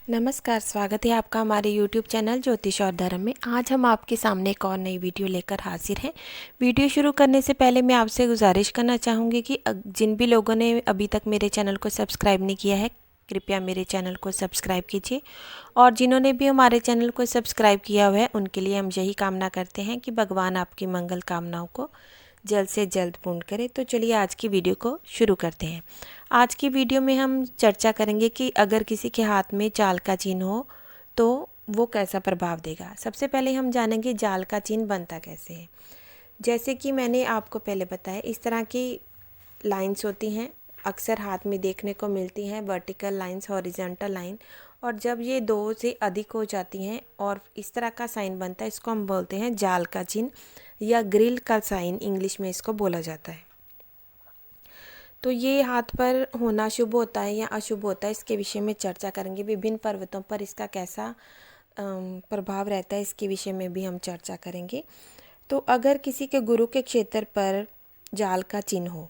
नमस्कार, स्वागत है आपका हमारे YouTube चैनल ज्योतिष और धर्म में। आज हम आपके सामने एक और नई वीडियो लेकर हाजिर हैं। वीडियो शुरू करने से पहले मैं आपसे गुजारिश करना चाहूँगी कि जिन भी लोगों ने अभी तक मेरे चैनल को सब्सक्राइब नहीं किया है, कृपया मेरे चैनल को सब्सक्राइब कीजिए। और जिन्होंने भी हमारे चैनल को सब्सक्राइब किया हुआ है, उनके लिए हम यही कामना करते हैं कि भगवान आपकी मंगल कामनाओं को जल्द से जल्द पूर्ण करें। तो चलिए आज की वीडियो को शुरू करते हैं। आज की वीडियो में हम चर्चा करेंगे कि अगर किसी के हाथ में जाल का चिन्ह हो तो वो कैसा प्रभाव देगा। सबसे पहले हम जानेंगे जाल का चिन्ह बनता कैसे है। जैसे कि मैंने आपको पहले बताया, इस तरह की लाइंस होती हैं, अक्सर हाथ में देखने को मिलती हैं, वर्टिकल लाइंस, हॉरिजॉन्टल लाइन। और जब ये दो से अधिक हो जाती हैं और इस तरह का साइन बनता है, इसको हम बोलते हैं जाल का चिन्ह या ग्रिल का साइन, इंग्लिश में इसको बोला जाता है। तो ये हाथ पर होना शुभ होता है या अशुभ होता है, इसके विषय में चर्चा करेंगे। विभिन्न पर्वतों पर इसका कैसा प्रभाव रहता है, इसके विषय में भी हम चर्चा करेंगे। तो अगर किसी के गुरु के क्षेत्र पर जाल का चिन्ह हो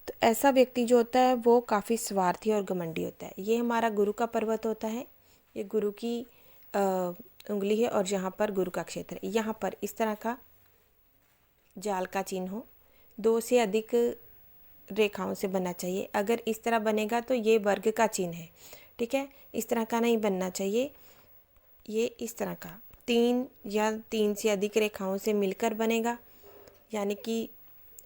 तो ऐसा व्यक्ति जो होता है वो काफ़ी स्वार्थी और घमंडी होता है। ये हमारा गुरु का पर्वत होता है, ये गुरु की उंगली है और यहाँ पर गुरु का क्षेत्र है। यहाँ पर इस तरह का जाल का चिन्ह हो, दो से अधिक रेखाओं से बनना चाहिए। अगर इस तरह बनेगा तो ये वर्ग का चिन्ह है, ठीक है। इस तरह का नहीं बनना चाहिए, ये इस तरह का तीन या तीन से अधिक रेखाओं से मिलकर बनेगा, यानी कि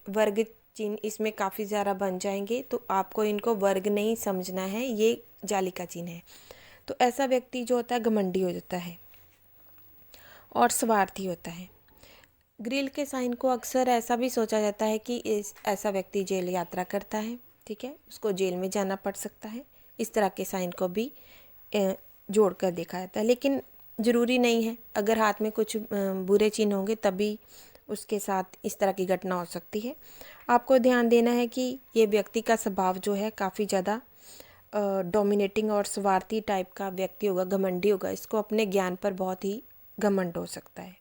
वर्ग चिन्ह इसमें काफ़ी ज़्यादा बन जाएंगे, तो आपको इनको वर्ग नहीं समझना है, ये जाली का चिन्ह है। तो ऐसा व्यक्ति जो होता है घमंडी हो जाता है और स्वार्थी होता है। ग्रिल के साइन को अक्सर ऐसा भी सोचा जाता है कि ऐसा व्यक्ति जेल यात्रा करता है, ठीक है, उसको जेल में जाना पड़ सकता है। इस तरह के साइन को भी जोड़कर देखा जाता है, लेकिन ज़रूरी नहीं है। अगर हाथ में कुछ बुरे चिन्ह होंगे तभी उसके साथ इस तरह की घटना हो सकती है। आपको ध्यान देना है कि ये व्यक्ति का स्वभाव जो है काफ़ी ज़्यादा डोमिनेटिंग और स्वार्थी टाइप का व्यक्ति होगा, घमंडी होगा। इसको अपने ज्ञान पर बहुत ही घमंड हो सकता है।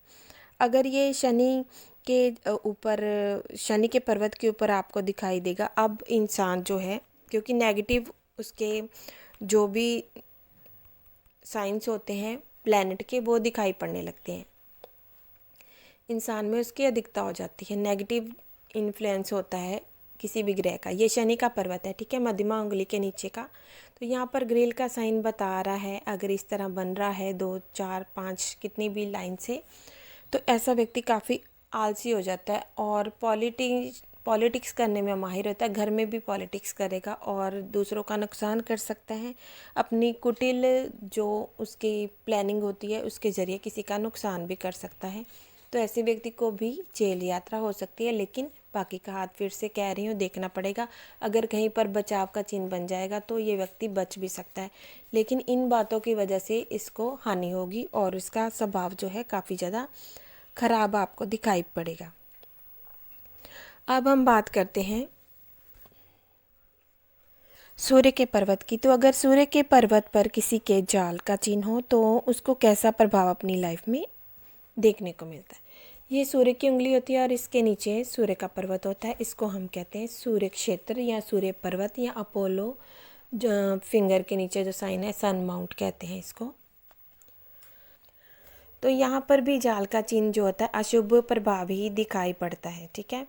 अगर ये शनि के ऊपर, शनि के पर्वत के ऊपर आपको दिखाई देगा, अब इंसान जो है, क्योंकि नेगेटिव उसके जो भी साइंस होते हैं प्लैनेट के वो दिखाई पड़ने लगते हैं, इंसान में उसकी अधिकता हो जाती है, नेगेटिव इन्फ्लुएंस होता है किसी भी ग्रह का। ये शनि का पर्वत है, ठीक है, मध्यमा उंगली के नीचे का। तो यहाँ पर ग्रिल का साइन बता रहा है, अगर इस तरह बन रहा है 2 4 5 कितनी भी लाइन से, तो ऐसा व्यक्ति काफ़ी आलसी हो जाता है और पॉलिटिक्स करने में माहिर होता है। घर में भी पॉलिटिक्स करेगा और दूसरों का नुकसान कर सकता है। अपनी कुटिल जो उसकी प्लानिंग होती है उसके ज़रिए किसी का नुकसान भी कर सकता है। तो ऐसे व्यक्ति को भी जेल यात्रा हो सकती है, लेकिन बाकी का हाथ फिर से कह रही हूँ देखना पड़ेगा। अगर कहीं पर बचाव का चिन्ह बन जाएगा तो ये व्यक्ति बच भी सकता है, लेकिन इन बातों की वजह से इसको हानि होगी और इसका स्वभाव जो है काफ़ी ज़्यादा खराब आपको दिखाई पड़ेगा। अब हम बात करते हैं सूर्य के पर्वत की। तो अगर सूर्य के पर्वत पर किसी के जाल का चिन्ह हो तो उसको कैसा प्रभाव अपनी लाइफ में देखने को मिलता है। ये सूर्य की उंगली होती है और इसके नीचे सूर्य का पर्वत होता है। इसको हम कहते हैं सूर्य क्षेत्र या सूर्य पर्वत या अपोलो फिंगर के नीचे जो साइन है, सन माउंट कहते हैं इसको। तो यहाँ पर भी जाल का चिन्ह जो होता है अशुभ प्रभाव ही दिखाई पड़ता है, ठीक है।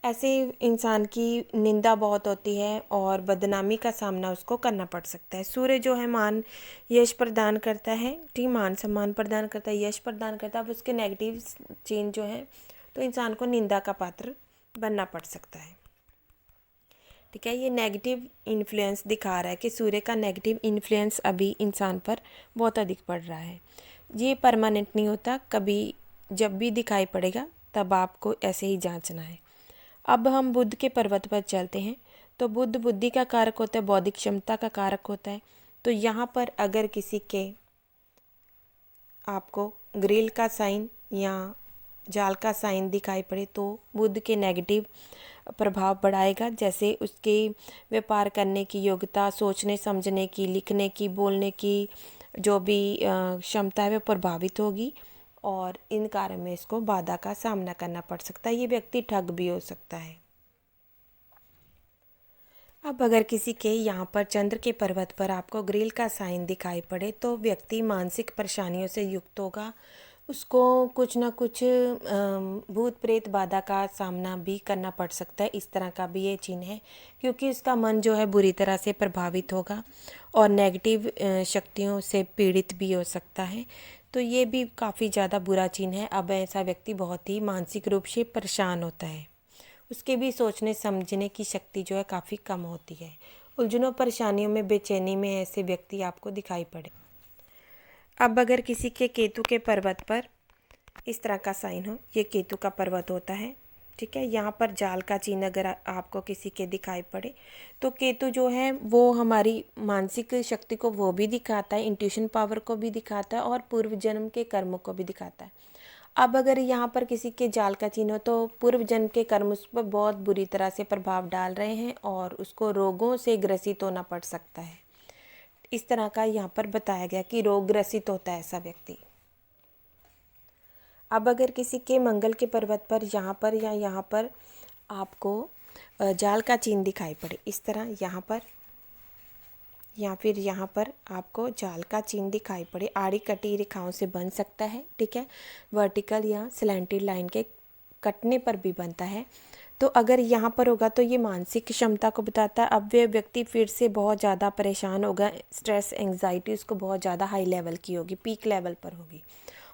ऐसे इंसान की निंदा बहुत होती है और बदनामी का सामना उसको करना पड़ सकता है। सूर्य जो है मान यश प्रदान करता है, ठीक, मान सम्मान प्रदान करता है, यश प्रदान करता है। अब उसके नेगेटिव चिन्ह जो है तो इंसान को निंदा का पात्र बनना पड़ सकता है, ठीक है। ये नेगेटिव इन्फ्लुएंस दिखा रहा है कि सूर्य का नेगेटिव इन्फ्लुएंस अभी इंसान पर बहुत अधिक पड़ रहा है। ये परमानेंट नहीं होता, कभी जब भी दिखाई पड़ेगा तब आपको ऐसे ही जांचना है। अब हम बुध के पर्वत पर चलते हैं। तो बुध बुद्धि का कारक होता है, बौद्धिक क्षमता का कारक होता है। तो यहाँ पर अगर किसी के आपको ग्रिल का साइन या जाल का साइन दिखाई पड़े तो बुध के नेगेटिव प्रभाव बढ़ाएगा। जैसे उसके व्यापार करने की योग्यता, सोचने समझने की, लिखने की, बोलने की जो भी क्षमता है वह प्रभावित होगी और इन कार्य में इसको बाधा का सामना करना पड़ सकता है। ये व्यक्ति ठग भी हो सकता है। अब अगर किसी के यहाँ पर चंद्र के पर्वत पर आपको ग्रिल का साइन दिखाई पड़े तो व्यक्ति मानसिक परेशानियों से युक्त होगा। उसको कुछ ना कुछ भूत प्रेत बाधा का सामना भी करना पड़ सकता है। इस तरह का भी ये चिन्ह है, क्योंकि उसका मन जो है बुरी तरह से प्रभावित होगा और नेगेटिव शक्तियों से पीड़ित भी हो सकता है। तो ये भी काफ़ी ज़्यादा बुरा चिन्ह है। अब ऐसा व्यक्ति बहुत ही मानसिक रूप से परेशान होता है। उसके भी सोचने समझने की शक्ति जो है काफ़ी कम होती है। उलझनों परेशानियों में बेचैनी में ऐसे व्यक्ति आपको दिखाई पड़े। अब अगर किसी के केतु के पर्वत पर इस तरह का साइन हो, ये केतु का पर्वत होता है, ठीक है। यहाँ पर जाल का चिन्ह अगर आपको किसी के दिखाई पड़े तो केतु जो है वो हमारी मानसिक शक्ति को वो भी दिखाता है, इंट्यूशन पावर को भी दिखाता है और पूर्व जन्म के कर्मों को भी दिखाता है। अब अगर यहाँ पर किसी के जाल का चिन्ह हो तो पूर्व जन्म के कर्म उस पर बहुत बुरी तरह से प्रभाव डाल रहे हैं और उसको रोगों से ग्रसित होना पड़ सकता है। इस तरह का यहाँ पर बताया गया कि रोग ग्रसित होता है ऐसा व्यक्ति। अब अगर किसी के मंगल के पर्वत पर यहाँ पर या यहाँ पर आपको जाल का चिन्ह दिखाई पड़े, इस तरह यहाँ पर या फिर यहाँ पर आपको जाल का चिन्ह दिखाई पड़े, आड़ी कटी रेखाओं से बन सकता है, ठीक है। वर्टिकल या स्लैंटेड लाइन के कटने पर भी बनता है। तो अगर यहाँ पर होगा तो ये मानसिक क्षमता को बताता है। अब वे व्यक्ति फिर से बहुत ज़्यादा परेशान होगा, स्ट्रेस एंग्जाइटी उसको बहुत ज़्यादा हाई लेवल की होगी, पीक लेवल पर होगी।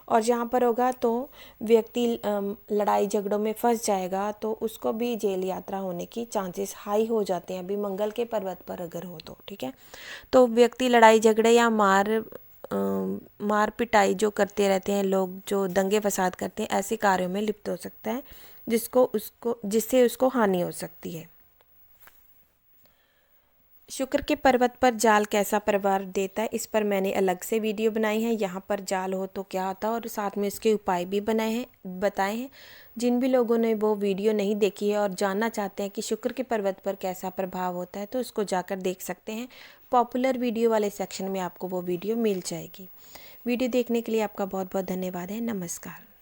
और जहाँ पर होगा तो व्यक्ति लड़ाई झगड़ों में फंस जाएगा, तो उसको भी जेल यात्रा होने की चांसेस हाई हो जाते हैं। अभी मंगल के पर्वत पर अगर हो तो, ठीक है। तो व्यक्ति लड़ाई झगड़े या मार पिटाई जो करते रहते हैं लोग, जो दंगे फसाद करते हैं, ऐसे कार्यों में लिप्त हो सकता है जिससे उसको हानि हो सकती है। शुक्र के पर्वत पर जाल कैसा प्रभाव देता है, इस पर मैंने अलग से वीडियो बनाई है। यहाँ पर जाल हो तो क्या होता है और साथ में इसके उपाय भी बताए हैं। जिन भी लोगों ने वो वीडियो नहीं देखी है और जानना चाहते हैं कि शुक्र के पर्वत पर कैसा प्रभाव होता है तो उसको जाकर देख सकते हैं। पॉपुलर वीडियो वाले सेक्शन में आपको वो वीडियो मिल जाएगी। वीडियो देखने के लिए आपका बहुत बहुत धन्यवाद है। नमस्कार।